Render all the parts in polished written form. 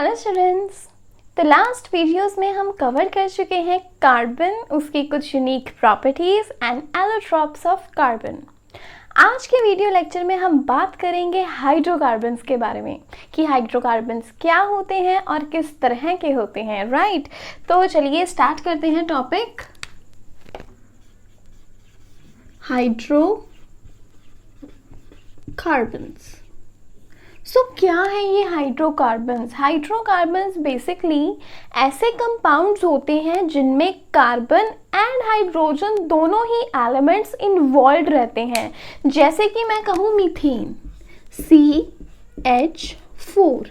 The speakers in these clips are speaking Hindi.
Hello students. तो लास्ट वीडियोस में हम कवर कर चुके हैं कार्बन, उसकी कुछ unique properties and allotropes of carbon. आज के वीडियो लेक्चर में हम बात करेंगे हाइड्रोकार्बन्स के बारे में कि हाइड्रोकार्बन्स क्या होते हैं और किस तरह के होते हैं, राइट। तो चलिए स्टार्ट करते हैं टॉपिक हाइड्रोकार्बन्स। सो क्या है ये हाइड्रोकार्बन्स? हाइड्रोकार्बन्स बेसिकली ऐसे कंपाउंड्स होते हैं जिनमें कार्बन एंड हाइड्रोजन दोनों ही एलिमेंट्स इन्वॉल्व रहते हैं। जैसे कि मैं कहूँ मीथेन CH4,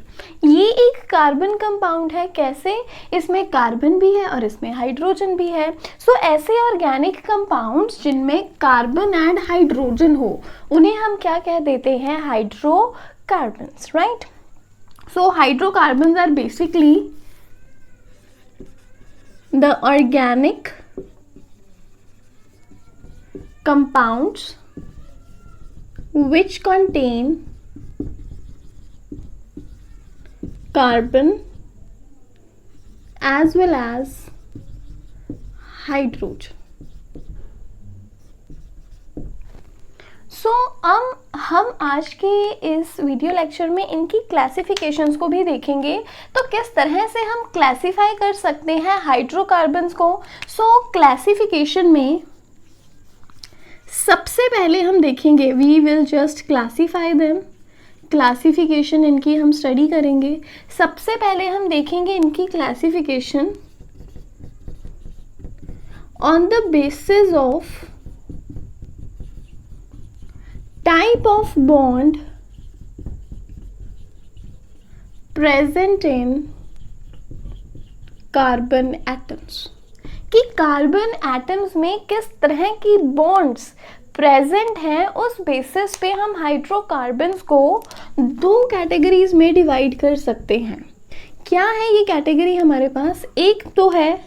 ये एक कार्बन कंपाउंड है। कैसे? इसमें कार्बन भी है और इसमें हाइड्रोजन भी है। सो ऐसे ऑर्गेनिक कंपाउंड्स जिनमें कार्बन एंड हाइड्रोजन हो उन्हें हम क्या कह देते हैं? Hydrocarbons, right? So hydrocarbons are basically the organic compounds which contain carbon as well as hydrogen. हम आज के इस वीडियो लेक्चर में इनकी क्लासिफिकेशंस को भी देखेंगे। तो किस तरह से हम क्लासिफाई कर सकते हैं हाइड्रोकार्बन्स को। क्लासिफिकेशन में सबसे पहले हम देखेंगे, we will just classify them. Classification इनकी हम स्टडी करेंगे। सबसे पहले हम देखेंगे इनकी classification on the basis of type of bond present in carbon atoms, कि कार्बन एटम्स में किस तरह की बॉन्ड्स प्रेजेंट हैं, उस बेसिस पे हम हाइड्रोकार्बन्स को दो कैटेगरीज में डिवाइड कर सकते हैं। क्या है ये कैटेगरी हमारे पास? एक तो है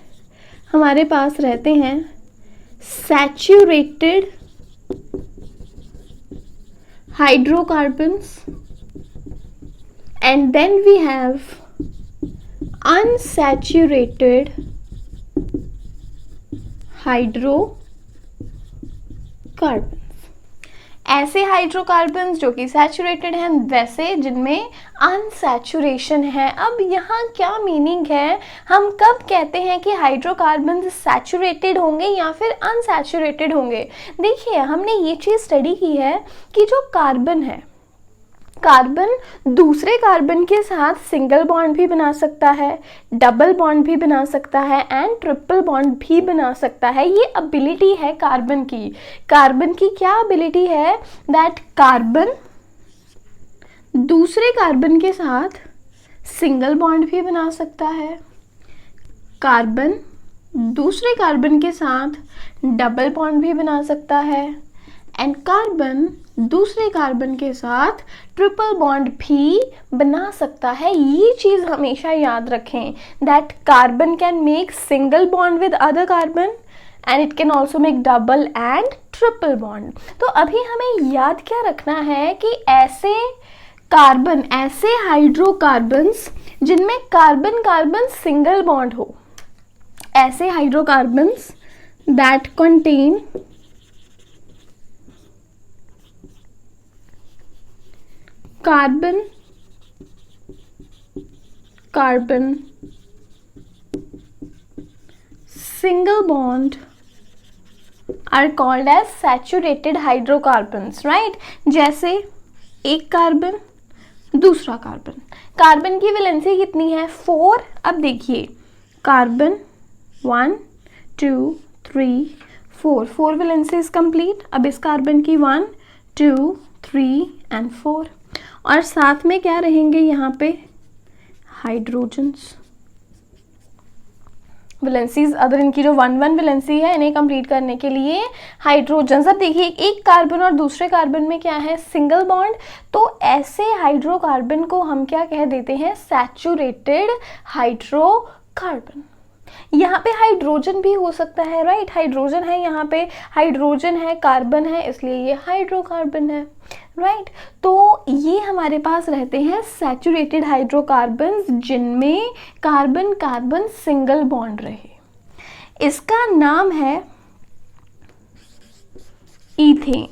हमारे पास रहते हैं saturated hydrocarbons, and then we have unsaturated hydrocarbons। ऐसे हाइड्रोकार्बन्स जो कि सैचुरेटेड हैं, वैसे जिनमें अनसैचुरेशन है। अब यहाँ क्या मीनिंग है? हम कब कहते हैं कि हाइड्रोकार्बन्स सैचुरेटेड होंगे या फिर अनसैचुरेटेड होंगे? देखिए, हमने ये चीज़ स्टडी की है कि जो कार्बन है, कार्बन दूसरे कार्बन के साथ सिंगल बॉन्ड भी बना सकता है, डबल बॉन्ड भी बना सकता है एंड ट्रिपल बॉन्ड भी बना सकता है। ये एबिलिटी है कार्बन की। कार्बन की क्या एबिलिटी है? दैट कार्बन दूसरे कार्बन के साथ सिंगल बॉन्ड भी बना सकता है, कार्बन दूसरे कार्बन के साथ डबल बॉन्ड भी बना सकता है एंड कार्बन दूसरे कार्बन के साथ ट्रिपल बॉन्ड भी बना सकता है। ये चीज़ हमेशा याद रखें that carbon can make single bond with other carbon and it can also make double and triple bond. तो अभी हमें याद क्या रखना है कि ऐसे कार्बन, ऐसे हाइड्रोकार्बन्स जिनमें कार्बन कार्बन सिंगल बॉन्ड हो, ऐसे hydrocarbons that contain carbon carbon single bond are called as saturated hydrocarbons, right? जैसे एक कार्बन दूसरा कार्बन, कार्बन की वैलेंसी कितनी है? 4। अब देखिए, कार्बन 1 2 3 4 वैलेंसी इज कंप्लीट। अब इस कार्बन की 1 2 3 एंड 4, और साथ में क्या रहेंगे यहाँ पे? हाइड्रोजन्स। वैलेंसीज अदर इनकी जो 1 वैलेंसी है, इन्हें कंप्लीट करने के लिए हाइड्रोजन्स। अब देखिए, एक कार्बन और दूसरे कार्बन में क्या है? Single bond. तो ऐसे हाइड्रोकार्बन को हम क्या कह देते हैं? Saturated hydrocarbon. यहाँ पे हाइड्रोजन भी हो सकता है, राइट? हाइड्रोजन है, यहाँ पे हाइड्रोजन है, कार्बन है, इसलिए ये हाइड्रोकार्बन है। राइट तो ये हमारे पास रहते हैं सैचुरेटेड हाइड्रोकार्बन्स जिनमें कार्बन कार्बन सिंगल बॉन्ड रहे। इसका नाम है ईथेन।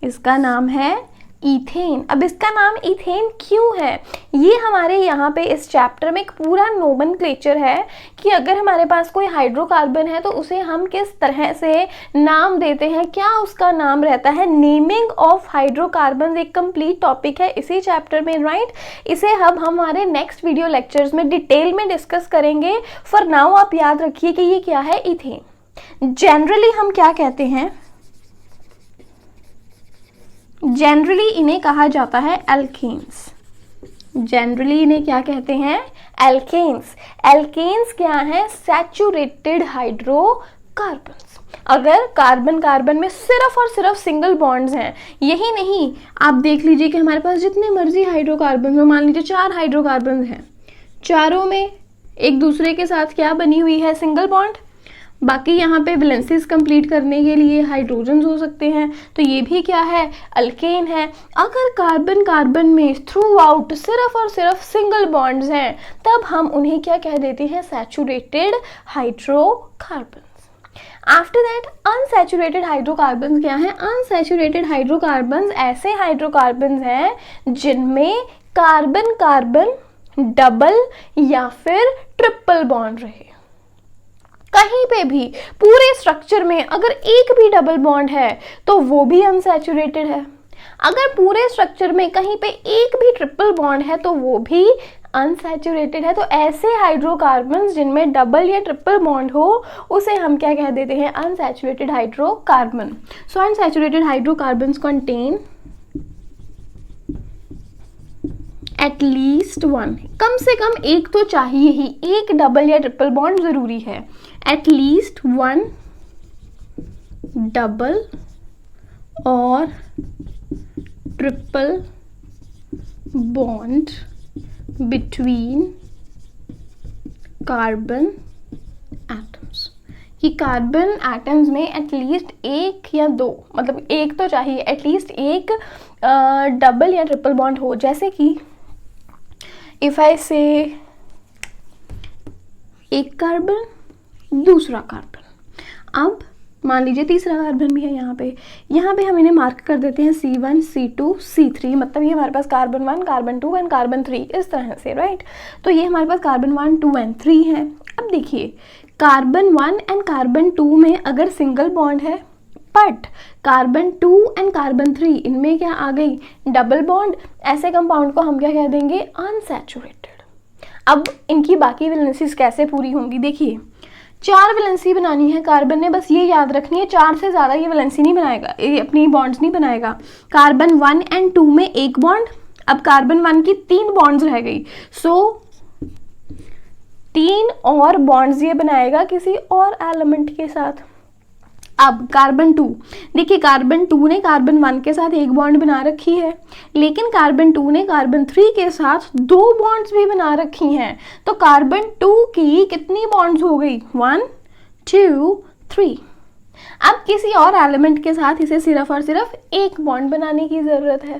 इसका नाम है ईथेन। अब इसका नाम ईथेन क्यों है, ये हमारे यहाँ पे इस चैप्टर में एक पूरा नोमेनक्लेचर है कि अगर हमारे पास कोई हाइड्रोकार्बन है तो उसे हम किस तरह से नाम देते हैं, क्या उसका नाम रहता है। नेमिंग ऑफ हाइड्रोकार्बन एक कंप्लीट टॉपिक है इसी चैप्टर में, राइट। इसे हम हमारे नेक्स्ट वीडियो लेक्चर्स में डिटेल में डिस्कस करेंगे। फॉर नाउ आप याद रखिए कि ये क्या है, ईथेन। जनरली हम क्या कहते हैं, जनरली इन्हें कहा जाता है एल्केन्स। जनरली इन्हें क्या कहते हैं, एल्केन्स। एल्केन्स क्या है, सैचुरेटेड हाइड्रोकार्बन्स। अगर कार्बन कार्बन में सिर्फ और सिर्फ सिंगल बॉन्ड्स हैं, यही नहीं, आप देख लीजिए कि हमारे पास जितने मर्जी हाइड्रोकार्बन हो, मान लीजिए 4 हाइड्रोकार्बन हैं, चारों में एक दूसरे के साथ क्या बनी हुई है, सिंगल बॉन्ड। बाकी यहाँ पे वैलेंसीज कंप्लीट करने के लिए हाइड्रोजन्स हो सकते हैं, तो ये भी क्या है, अल्केन है। अगर कार्बन कार्बन में थ्रू आउट सिर्फ और सिर्फ सिंगल बॉन्ड्स हैं, तब हम उन्हें क्या कह देते हैं, saturated hydrocarbons. After that unsaturated hydrocarbons क्या है, अनसैचुरेटेड हाइड्रोकार्बन्स ऐसे हाइड्रोकार्बन्स हैं जिनमें कार्बन कार्बन डबल या फिर ट्रिपल बॉन्ड रहे। कहीं पे भी पूरे स्ट्रक्चर में अगर एक भी डबल बॉन्ड है तो वो भी अनसैचुरेटेड है। अगर पूरे स्ट्रक्चर में कहीं पे एक भी ट्रिपल बॉन्ड है तो वो भी अनसैचुरेटेड है। तो ऐसे हाइड्रोकार्बन्स जिनमें डबल या ट्रिपल बॉन्ड हो उसे हम क्या कह देते हैं, unsaturated hydrocarbon. So unsaturated hydrocarbons contain at least one, कम से कम एक तो चाहिए ही, एक डबल या ट्रिपल बॉन्ड जरूरी है। एटलीस्ट वन डबल और triple bond between carbon atoms, कि कार्बन एटम्स में एटलीस्ट एक या दो, मतलब एक तो चाहिए, एटलीस्ट एक डबल या ट्रिपल बॉन्ड हो। जैसे कि इफ आई से एक कार्बन दूसरा कार्बन, अब मान लीजिए तीसरा कार्बन भी है यहाँ पे हम इन्हें मार्क कर देते हैं C1 C2 C3, मतलब ये हमारे पास कार्बन 1 कार्बन 2 एंड कार्बन 3 इस तरह से, राइट। तो ये हमारे पास कार्बन 1 2 एंड 3 है। अब देखिए कार्बन 1 एंड कार्बन 2 में अगर सिंगल बॉन्ड है, बट कार्बन 2 एंड कार्बन 3 इनमें क्या आ गई, डबल बॉन्ड, ऐसे कंपाउंड को हम क्या कह देंगे, अनसैचुरेटेड। अब इनकी बाकी वैलेंसीज कैसे पूरी होंगी, देखिए 4 वैलेंसी बनानी है कार्बन ने, बस ये याद रखनी है, 4 से ज़्यादा ये वैलेंसी नहीं बनाएगा, ये अपनी बॉन्ड्स नहीं बनाएगा। कार्बन 1 एंड 2 में एक बॉन्ड, अब कार्बन 1 की 3 बॉन्ड्स रह गई, सो 3 और बॉन्ड्स ये बनाएगा किसी और एलिमेंट के साथ। अब कार्बन 2, देखिए कार्बन 2 ने कार्बन 1 के साथ एक बॉन्ड बना रखी है, लेकिन कार्बन 2 ने कार्बन 3 के साथ 2 बॉन्ड्स भी बना रखी हैं। तो कार्बन 2 की कितनी बॉन्ड्स हो गई, 1 2 3। अब किसी और एलिमेंट के साथ इसे सिर्फ और सिर्फ एक बॉन्ड बनाने की ज़रूरत है।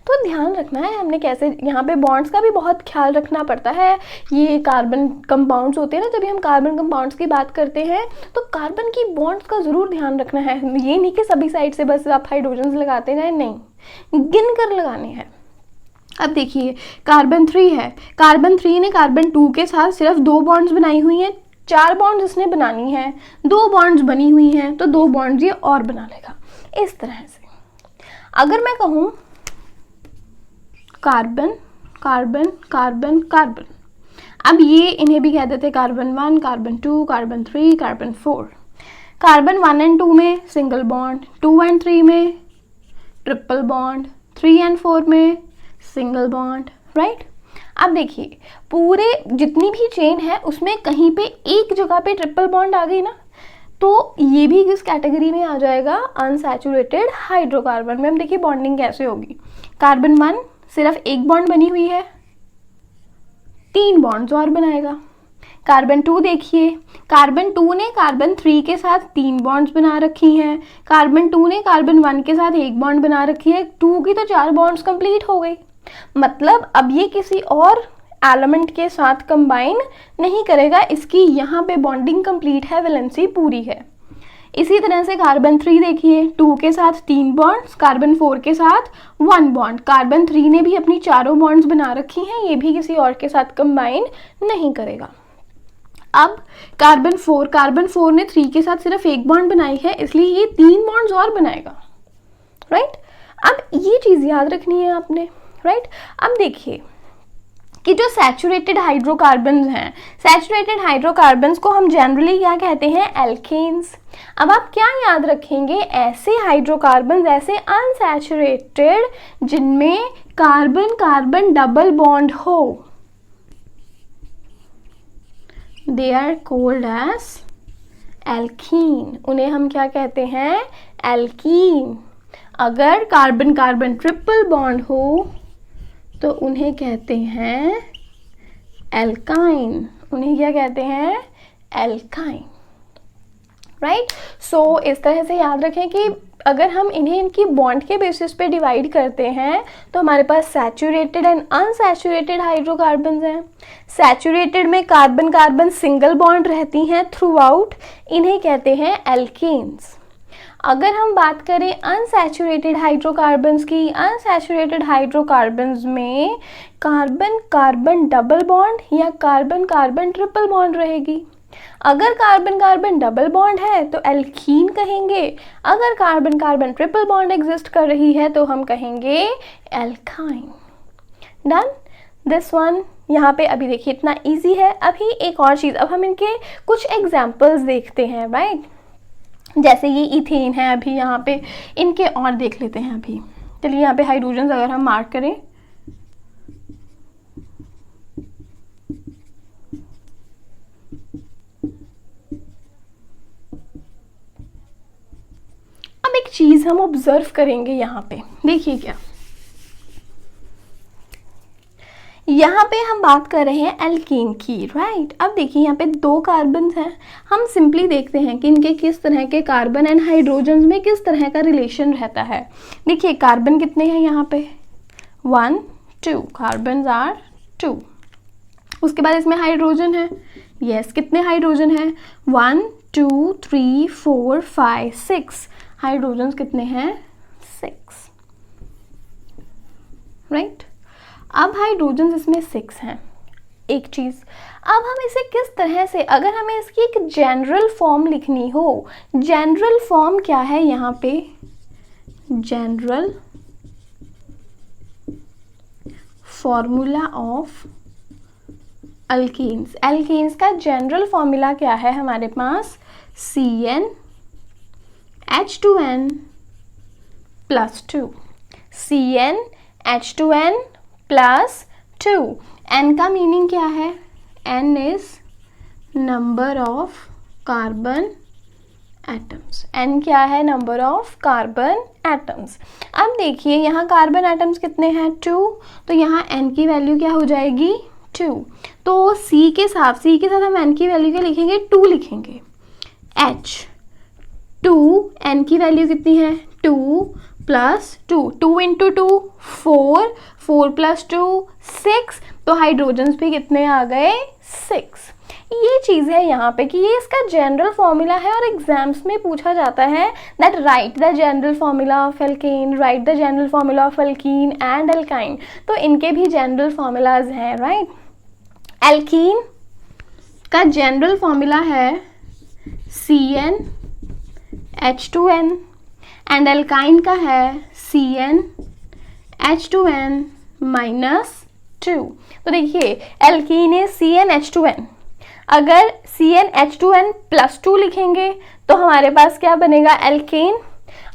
तो ध्यान रखना है हमने कैसे, यहाँ पे बॉन्ड्स का भी बहुत ख्याल रखना पड़ता है। ये कार्बन कंपाउंड्स होते हैं ना, जब भी हम कार्बन कंपाउंड्स की बात करते हैं तो कार्बन की बॉन्ड्स का ज़रूर ध्यान रखना है। ये नहीं कि सभी साइड से बस आप हाइड्रोजन लगाते जाए, नहीं, गिन कर लगाने हैं। अब देखिए कार्बन 3 है, कार्बन 3 ने कार्बन 2 के साथ सिर्फ 2 बॉन्ड्स बनाई हुई हैं, 4 बॉन्ड्स इसने बनानी है, 2 बॉन्ड्स बनी हुई हैं, तो 2 बॉन्ड्स ये और बना लेगा। इस तरह से अगर मैं कहूँ कार्बन कार्बन कार्बन कार्बन, अब ये इन्हें भी कह देते हैं carbon 1 carbon 2 carbon 3 carbon 4। Carbon 1 and 2 में सिंगल बॉन्ड, 2 एंड 3 में ट्रिपल बॉन्ड, 3 एंड 4 में सिंगल बॉन्ड, राइट। अब देखिए पूरे जितनी भी चेन है उसमें कहीं पे एक जगह पे ट्रिपल बॉन्ड आ गई ना, तो ये भी किस कैटेगरी में आ जाएगा, अनसैचुरेटेड हाइड्रोकार्बन में। हम देखिए बॉन्डिंग कैसे होगी, कार्बन 1 सिर्फ एक बॉन्ड बनी हुई है, 3 बॉन्ड्स और बनाएगा। कार्बन 2 देखिए, कार्बन 2 ने कार्बन 3 के साथ 3 बॉन्ड्स बना रखी हैं, कार्बन 2 ने कार्बन 1 के साथ 1 बॉन्ड बना रखी है, 2 की तो 4 बॉन्ड्स कंप्लीट हो गई। मतलब अब ये किसी और एलिमेंट के साथ कंबाइन नहीं करेगा, इसकी यहाँ पे बॉन्डिंग कंप्लीट है, वैलेंसी पूरी है। इसी तरह से कार्बन 3 देखिए, 2 के साथ 3 बॉन्ड्स, कार्बन 4 के साथ 1 बॉन्ड, कार्बन 3 ने भी अपनी चारों बॉन्ड्स बना रखी हैं, ये भी किसी और के साथ कंबाइन नहीं करेगा। अब कार्बन 4 ने 3 के साथ सिर्फ 1 बॉन्ड बनाई है, इसलिए ये 3 बॉन्ड्स और बनाएगा, राइट। अब ये चीज़ याद रखनी है आपने, राइट। अब देखिए कि जो सैचुरेटेड हाइड्रोकार्बन्स हैं, सैचुरेटेड हाइड्रोकार्बन्स को हम जनरली क्या कहते हैं, एल्केन्स। अब आप क्या याद रखेंगे, ऐसे हाइड्रोकार्बन्स, ऐसे अनसैचुरेटेड जिनमें कार्बन कार्बन डबल बॉन्ड हो, they are called as alkene. उन्हें हम क्या कहते हैं, एल्कीन। अगर कार्बन कार्बन ट्रिपल बॉन्ड हो तो उन्हें कहते हैं एल्काइन। उन्हें क्या कहते हैं, एल्काइन, राइट। सो इस तरह से याद रखें कि अगर हम इन्हें इनकी बॉन्ड के बेसिस पे डिवाइड करते हैं तो हमारे पास सैचुरेटेड एंड अनसैचुरेटेड हाइड्रोकार्बन्स हैं। सैचुरेटेड में कार्बन कार्बन सिंगल बॉन्ड रहती हैं थ्रू आउट, इन्हें कहते हैं एल्केन्स। अगर हम बात करें अनसैचुरेटेड हाइड्रोकार्बन्स की, अनसैचुरेटेड हाइड्रोकार्बन्स में कार्बन कार्बन डबल बॉन्ड या कार्बन कार्बन ट्रिपल बॉन्ड रहेगी। अगर कार्बन कार्बन डबल बॉन्ड है तो एल्कीन कहेंगे, अगर carbon carbon triple bond exist कर रही है तो हम कहेंगे एल्काइन। Done this one. यहाँ पे अभी देखिए इतना इजी है। अभी एक और चीज़, अब हम इनके कुछ एग्जाम्पल्स देखते हैं, राइट। जैसे ये इथेन है, अभी यहाँ पे इनके और देख लेते हैं। अभी चलिए यहाँ पे हाइड्रोजन अगर हम मार्क करें, अब एक चीज हम ऑब्जर्व करेंगे यहाँ पे, देखिए क्या, यहाँ पे हम बात कर रहे हैं एल्कीन की, राइट। अब देखिए यहाँ पे 2 कार्बन हैं, हम सिंपली देखते हैं कि इनके किस तरह के कार्बन एंड हाइड्रोजन में किस तरह का रिलेशन रहता है। देखिए कार्बन कितने हैं यहाँ पे, 1 2, कार्बन आर 2। उसके बाद इसमें हाइड्रोजन है, यस कितने हाइड्रोजन है, 1 2 3 4 5 6, हाइड्रोजन कितने हैं, 6, राइट। अब हाइड्रोजन इसमें 6 हैं। एक चीज़, अब हम इसे किस तरह से, अगर हमें इसकी एक जनरल फॉर्म लिखनी हो, जनरल फॉर्म क्या है यहाँ पे, general formula of alkenes. Alkenes का जनरल फॉर्मूला क्या है हमारे पास, CnH2n + 2, CnH2n + 2। n का मीनिंग क्या है, n is number of carbon atoms. n क्या है, नंबर ऑफ कार्बन एटम्स। अब देखिए यहाँ कार्बन एटम्स कितने हैं, 2, तो यहाँ n की वैल्यू क्या हो जाएगी, 2। तो C के साथ हम n की वैल्यू क्या लिखेंगे, 2 लिखेंगे। H 2, n की वैल्यू कितनी है, 2 + 2, 2 × 2 4, 4 + 2 6, तो हाइड्रोजन्स भी कितने आ गए, 6। ये चीज़ है यहाँ पे कि ये इसका जनरल फॉर्मूला है और एग्जाम्स में पूछा जाता है that right the general formula of alkene, right the general formula of alkene and alkyne. तो इनके भी जनरल फॉर्मूलाज हैं, राइट। एल्कीन का जनरल फॉर्मूला है CnH2n एंड एल्काइन का है CnH2n - 2। तो देखिए एल्कीन है CnH2n, अगर CnH2n + 2 लिखेंगे तो हमारे पास क्या बनेगा, एल्केन।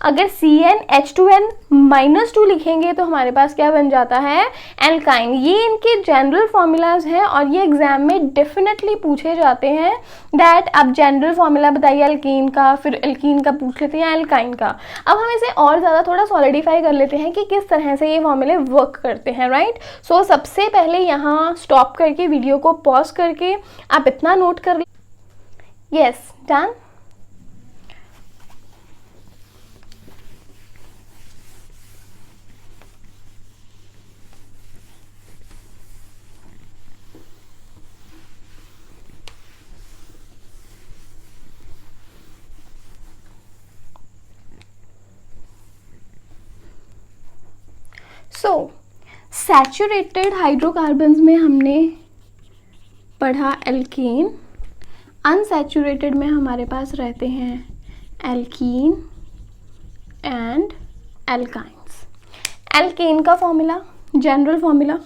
अगर CnH2n-2 लिखेंगे तो हमारे पास क्या बन जाता है, एल्काइन। ये इनके जनरल फॉर्मूलाज हैं और ये एग्जाम में डेफिनेटली पूछे जाते हैं दैट आप जनरल फॉर्मूला बताइए एल्कीन का, फिर एल्कीन का पूछ लेते हैं, एल्काइन का। अब हम इसे और ज़्यादा थोड़ा सॉलिडिफाई कर लेते हैं कि किस तरह से ये फॉर्मूले वर्क करते हैं, राइट। सो सबसे पहले यहाँ स्टॉप करके वीडियो को पॉज करके आप इतना नोट कर ले, यस डन। सो सैचुरेटेड हाइड्रोकार्बन्स में हमने पढ़ा एल्कीन, अनसैचुरेटेड में हमारे पास रहते हैं एल्कीन एंड एल्काइंस। एल्केन का formula, general formula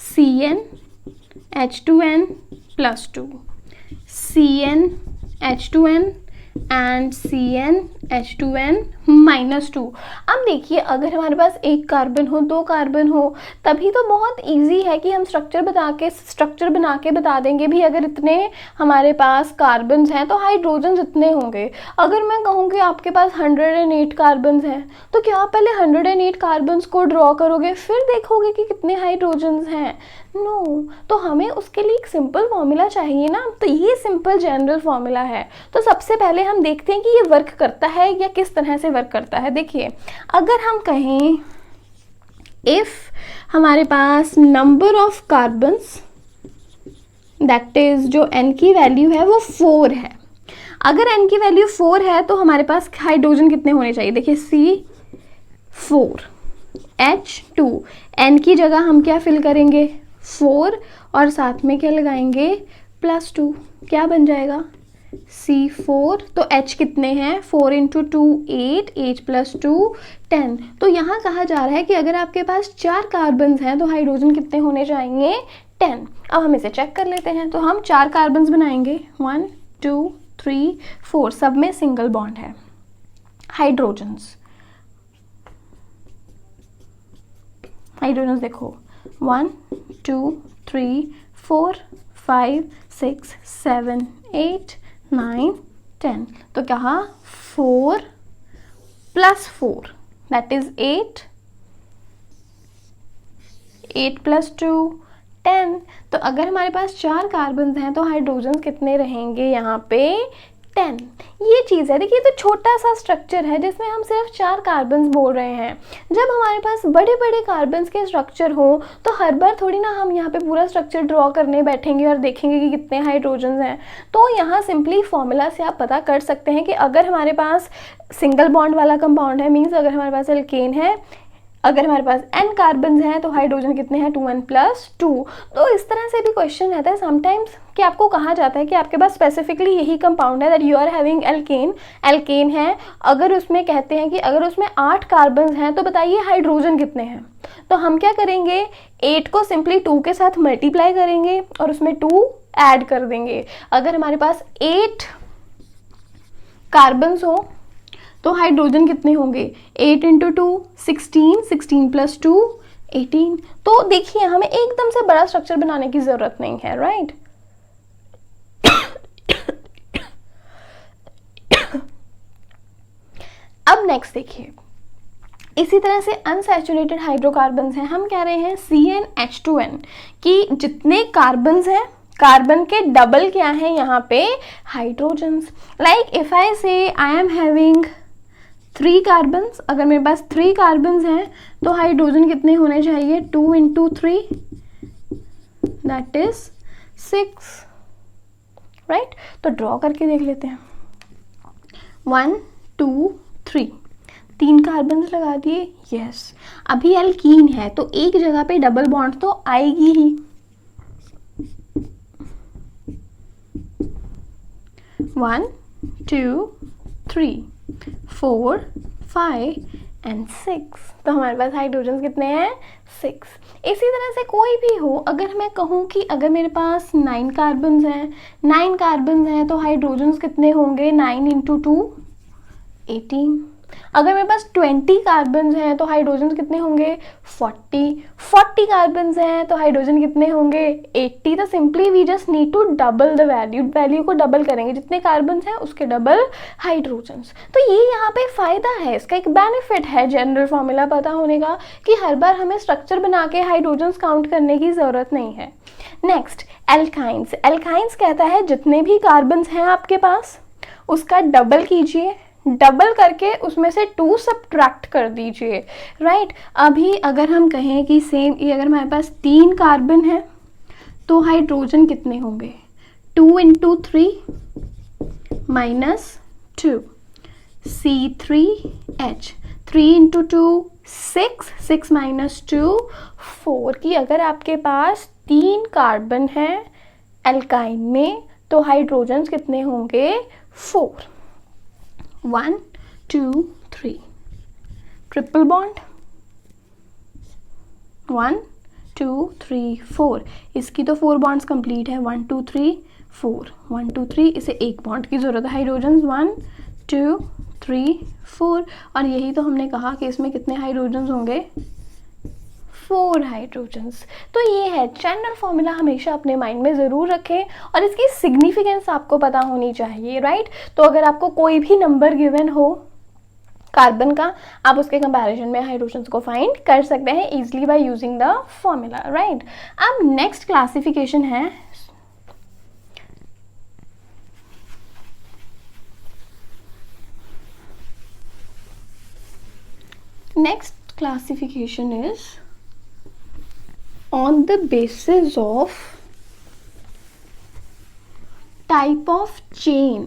CnH2n+2, CnH2n and CnH2n-2। अब देखिए अगर हमारे पास एक कार्बन हो, दो कार्बन हो, तभी तो बहुत इजी है कि हम स्ट्रक्चर बना के बता देंगे भी अगर इतने हमारे पास कार्बन्स हैं तो हाइड्रोजन इतने होंगे। अगर मैं कहूँ कि आपके पास 108 कार्बन्स हैं तो क्या आप पहले 108 कार्बन्स को ड्रॉ करोगे फिर देखोगे कि कितने हाइड्रोजन्स हैं? नो, तो हमें उसके लिए एक सिंपल फॉर्मूला चाहिए ना। तो ये सिंपल जनरल फॉर्मूला है। तो सबसे पहले हम देखते हैं कि ये वर्क करता है या किस तरह से वर्क करता है। देखिए अगर हम कहें इफ हमारे पास number of carbons that is जो n की वैल्यू है वो 4 है, अगर n की वैल्यू 4 है तो हमारे पास हाइड्रोजन कितने होने चाहिए? देखिए C4H2, n की जगह हम क्या फिल करेंगे? 4 और साथ में क्या लगाएंगे? +2। क्या बन जाएगा? C4। तो H कितने हैं? 4 × 2 8, 8 + 2 10। तो यहाँ कहा जा रहा है कि अगर आपके पास 4 कार्बन्स हैं तो हाइड्रोजन कितने होने चाहिए? 10। अब हम इसे चेक कर लेते हैं। तो हम 4 कार्बन्स बनाएंगे, 1 2 3 4, सब में सिंगल बॉन्ड है। हाइड्रोजन्स देखो 1 2 3 4 5 6 7 8 9 10। तो कहा 4 + 4 दैट इज 8, 8 + 2 10। तो अगर हमारे पास 4 कार्बन हैं तो हाइड्रोजन कितने रहेंगे यहाँ पे? 10। ये चीज़ है। देखिए तो छोटा सा स्ट्रक्चर है जिसमें हम सिर्फ 4 कार्बन्स बोल रहे हैं। जब हमारे पास बड़े बड़े कार्बन्स के स्ट्रक्चर हो तो हर बार थोड़ी ना हम यहाँ पे पूरा स्ट्रक्चर ड्रॉ करने बैठेंगे और देखेंगे कि कितने हाइड्रोजन्स हैं। तो यहाँ सिंपली फॉर्मूला से आप पता कर सकते हैं कि अगर हमारे पास सिंगल बॉन्ड वाला कंपाउंड है, मीन्स अगर हमारे पास एल्केन है, अगर हमारे पास n कार्बन्स हैं तो हाइड्रोजन कितने हैं? 2n + 2। तो इस तरह से भी क्वेश्चन रहता है समटाइम्स कि आपको कहा जाता है कि आपके पास स्पेसिफिकली यही कंपाउंड है that you are having alkane है। अगर उसमें कहते हैं कि अगर उसमें 8 कार्बन्स हैं तो बताइए हाइड्रोजन कितने हैं? तो हम क्या करेंगे? 8 को सिंपली 2 के साथ मल्टीप्लाई करेंगे और उसमें 2 ऐड कर देंगे। अगर हमारे पास 8 कार्बन्स हो तो हाइड्रोजन कितने होंगे? 8 × 2 16, 16 + 2 18। तो देखिए हमें एकदम से बड़ा स्ट्रक्चर बनाने की जरूरत नहीं है, राइट। अब नेक्स्ट देखिए, इसी तरह से अनसैचुरेटेड हाइड्रोकार्बन्स हैं। हम कह रहे हैं CnH2n कि जितने कार्बन्स हैं, कार्बन के डबल क्या है यहाँ पे? हाइड्रोजन्स। लाइक इफ आई से आई एम हैविंग 3 कार्बन्स, अगर मेरे पास 3 कार्बन्स हैं तो हाइड्रोजन कितने होने चाहिए? 2 × 3 दैट इज 6, राइट। तो ड्रॉ करके देख लेते हैं। 1 2 3, 3 कार्बन्स लगा दिए, यस। अभी एल्कीन है तो एक जगह पे डबल बॉन्ड तो आएगी ही। 1 2 3 4 5 एंड 6। तो हमारे पास हाइड्रोजन कितने हैं? 6। इसी तरह से कोई भी हो, अगर मैं कहूँ कि अगर मेरे पास 9 कार्बन्स हैं तो हाइड्रोजन कितने होंगे? 9 इंटू 2 18। अगर मेरे पास 20 कार्बन्स हैं तो हाइड्रोजन कितने होंगे? 40 कार्बन्स हैं तो हाइड्रोजन कितने होंगे? 80। तो simply we just need to double the value को डबल करेंगे, जितने कार्बन्स हैं उसके डबल हाइड्रोजन्स। तो ये यहाँ पे फायदा है, इसका एक बेनिफिट है जनरल फॉर्मूला पता होने का, कि हर बार हमें स्ट्रक्चर बना के हाइड्रोजन्स काउंट करने की जरूरत नहीं है। नेक्स्ट एल्काइंस कहता है जितने भी कार्बन्स हैं आपके पास उसका डबल कीजिए, डबल करके उसमें से 2 सब्ट्रैक्ट कर दीजिए, राइट। अभी अगर हम कहें कि सेम ये अगर हमारे पास 3 कार्बन है तो हाइड्रोजन कितने होंगे? 2 into 3 minus 2 C3H, 3 into 2 6 minus 2 4। की अगर आपके पास 3 कार्बन है एल्काइन में तो हाइड्रोजन कितने होंगे? 4। 1 2 3 ट्रिपल बॉन्ड 1 2 3 4। इसकी तो 4 बॉन्ड्स कंप्लीट है, 1 2 3 4 1 2 3। इसे एक बॉन्ड की जरूरत है, हाइड्रोजन 1 2 3 4। और यही तो हमने कहा कि इसमें कितने हाइड्रोजन होंगे? 4 हाइड्रोजन्स। तो ये है जनरल फॉर्मूला, हमेशा अपने माइंड में ज़रूर रखें और इसकी सिग्निफिकेंस आपको पता होनी चाहिए, राइट। तो अगर आपको कोई भी नंबर गिवन हो कार्बन का, आप उसके कंपैरिजन में हाइड्रोजन्स को फाइंड कर सकते हैं easily by using the formula, right. अब नेक्स्ट क्लासिफिकेशन है is on the basis of type of chain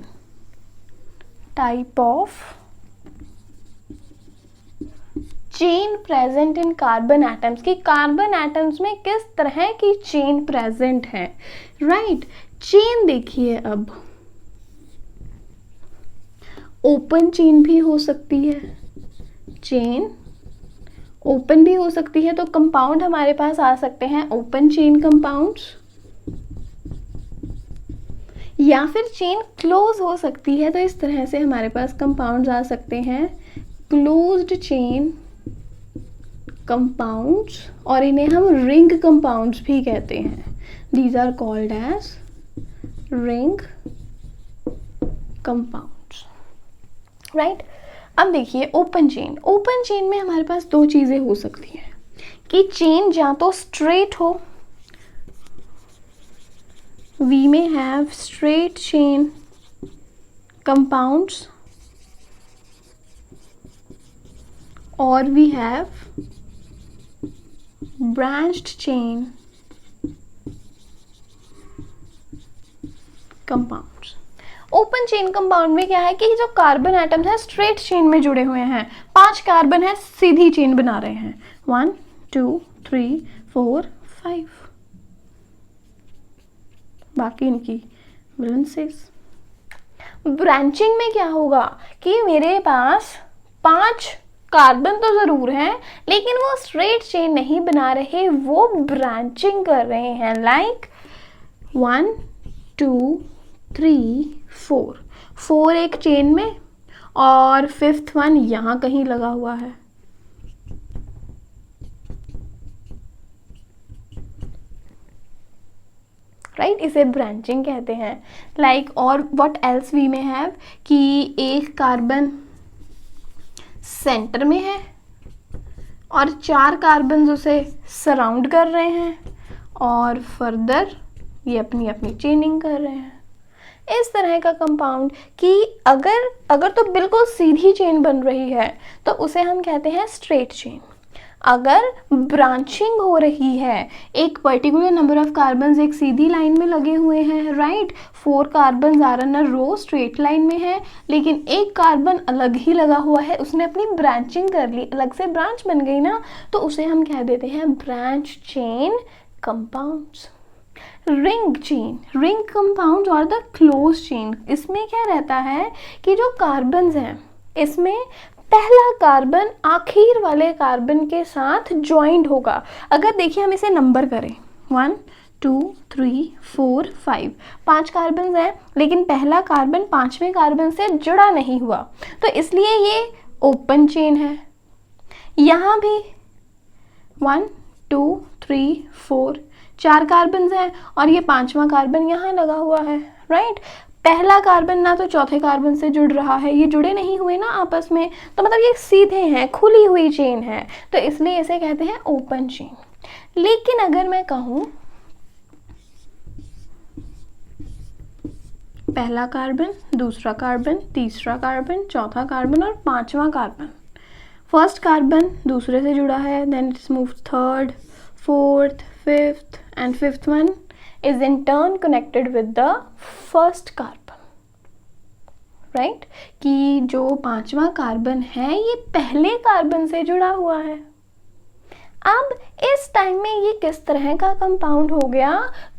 present in carbon atoms, कि कार्बन एटम्स में किस तरह की चेन प्रेजेंट है, राइट। चेन देखिए, अब ओपन चेन भी हो सकती है, चेन ओपन भी हो सकती है, तो कंपाउंड हमारे पास आ सकते हैं ओपन चेन कंपाउंड्स, या फिर चेन क्लोज हो सकती है। तो इस तरह से हमारे पास कंपाउंड्स आ सकते हैं क्लोज्ड चेन कंपाउंड्स, और इन्हें हम रिंग कंपाउंड्स भी कहते हैं। These are called as ring compounds, right. अब देखिए ओपन चेन में हमारे पास 2 चीजें हो सकती हैं, कि चेन या तो स्ट्रेट हो, वी में हैव स्ट्रेट चेन कंपाउंड्स, और we have branched chain compounds. Open chain compound में क्या है कि जो कार्बन एटम्स हैं स्ट्रेट चेन में जुड़े हुए हैं, 5 कार्बन है सीधी चेन बना रहे हैं, 1 2 3 4 5, बाकी इनकी वैलेंसीज। ब्रांचिंग में क्या होगा कि मेरे पास 5 कार्बन तो जरूर हैं लेकिन वो स्ट्रेट चेन नहीं बना रहे, वो ब्रांचिंग कर रहे हैं, लाइक 1 2 3 4 एक चेन में और 5th वन यहां कहीं लगा हुआ है, राइट। इसे ब्रांचिंग कहते हैं, लाइक। और व्हाट एल्स वी में हैव कि एक कार्बन सेंटर में है और 4 कार्बन उसे सराउंड कर रहे हैं और फर्दर ये अपनी अपनी चेनिंग कर रहे हैं। इस तरह का कंपाउंड कि अगर तो बिल्कुल सीधी चेन बन रही है तो उसे हम कहते हैं स्ट्रेट चेन। अगर ब्रांचिंग हो रही है, एक पर्टिकुलर नंबर ऑफ कार्बन्स एक सीधी लाइन में लगे हुए हैं, right, 4 carbon are in a row straight line में है, लेकिन एक कार्बन अलग ही लगा हुआ है, उसने अपनी ब्रांचिंग कर ली, अलग से ब्रांच बन गई ना, तो उसे हम कह देते हैं branch chain compounds. Ring compounds और द क्लोज चेन, इसमें क्या रहता है कि जो कार्बन्स हैं इसमें पहला कार्बन आखिर वाले कार्बन के साथ ज्वाइंट होगा। अगर देखिए हम इसे नंबर करें 1 2 3 4 5, 5 कार्बन हैं, लेकिन पहला कार्बन 5वें कार्बन से जुड़ा नहीं हुआ, तो इसलिए ये ओपन चेन है। यहाँ भी 1 2 3 4, 4 कार्बन हैं और ये 5वां कार्बन यहाँ लगा हुआ है, राइट। पहला कार्बन ना तो चौथे कार्बन से जुड़ रहा है, ये जुड़े नहीं हुए ना आपस में, तो मतलब ये सीधे हैं, खुली हुई चेन है, तो इसलिए इसे कहते हैं ओपन चेन। लेकिन अगर मैं कहूँ पहला कार्बन, दूसरा कार्बन, तीसरा कार्बन, चौथा कार्बन और 5वां कार्बन, फर्स्ट कार्बन दूसरे से जुड़ा है, then it's move third, fourth, fifth and fifth one is in turn connected with the first carbon, right? कि जो 5वां कार्बन है ये पहले कार्बन से जुड़ा हुआ है। अब इस टाइम में ये किस तरह का कंपाउंड हो गया?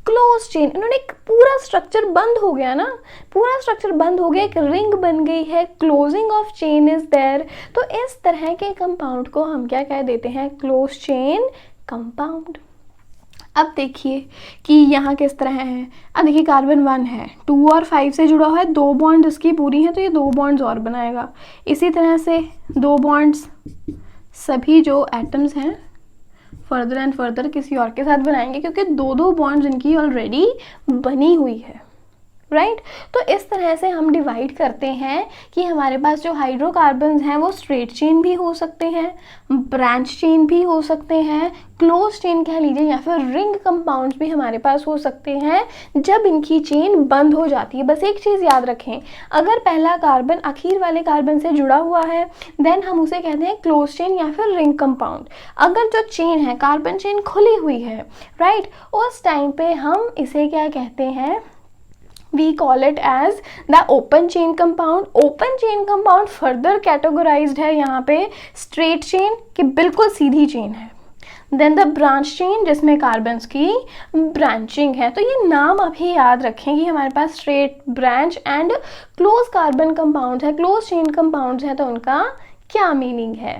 Close chain. इन्होंने एक पूरा स्ट्रक्चर बंद हो गया ना, पूरा स्ट्रक्चर बंद हो गया, एक रिंग बन गई है, closing of chain is there. तो इस तरह के कंपाउंड को हम क्या कह देते हैं? Close chain compound. अब देखिए कि यहाँ किस तरह है। अब देखिए कार्बन 1 है, 2 और 5 से जुड़ा हुआ है, 2 बॉन्ड इसकी पूरी हैं, तो ये 2 बॉन्ड्स और बनाएगा। इसी तरह से 2 बॉन्ड्स सभी जो एटम्स हैं फर्दर एंड फर्दर किसी और के साथ बनाएंगे, क्योंकि 2 बॉन्ड्स इनकी ऑलरेडी बनी हुई है, राइट। तो इस तरह से हम डिवाइड करते हैं कि हमारे पास जो हाइड्रोकार्बन्स हैं वो स्ट्रेट चेन भी हो सकते हैं, ब्रांच चेन भी हो सकते हैं, क्लोज चेन कह लीजिए, या फिर रिंग कंपाउंड्स भी हमारे पास हो सकते हैं जब इनकी चेन बंद हो जाती है। बस एक चीज़ याद रखें, अगर पहला कार्बन आखिर वाले कार्बन से जुड़ा हुआ है देन हम उसे कहते हैं क्लोज चेन या फिर रिंग कंपाउंड। अगर जो चेन है कार्बन चेन खुली हुई है, राइट, उस टाइम पे हम इसे क्या कहते हैं? We call it as the open chain compound. Open chain compound further categorized है यहाँ पे straight chain कि बिल्कुल सीधी चेन है, then the branch chain जिसमें कार्बन्स की ब्रांचिंग है। तो ये नाम अभी याद रखें कि हमारे पास straight, branch and close carbon compound है, close chain कंपाउंड है, तो उनका क्या मीनिंग है।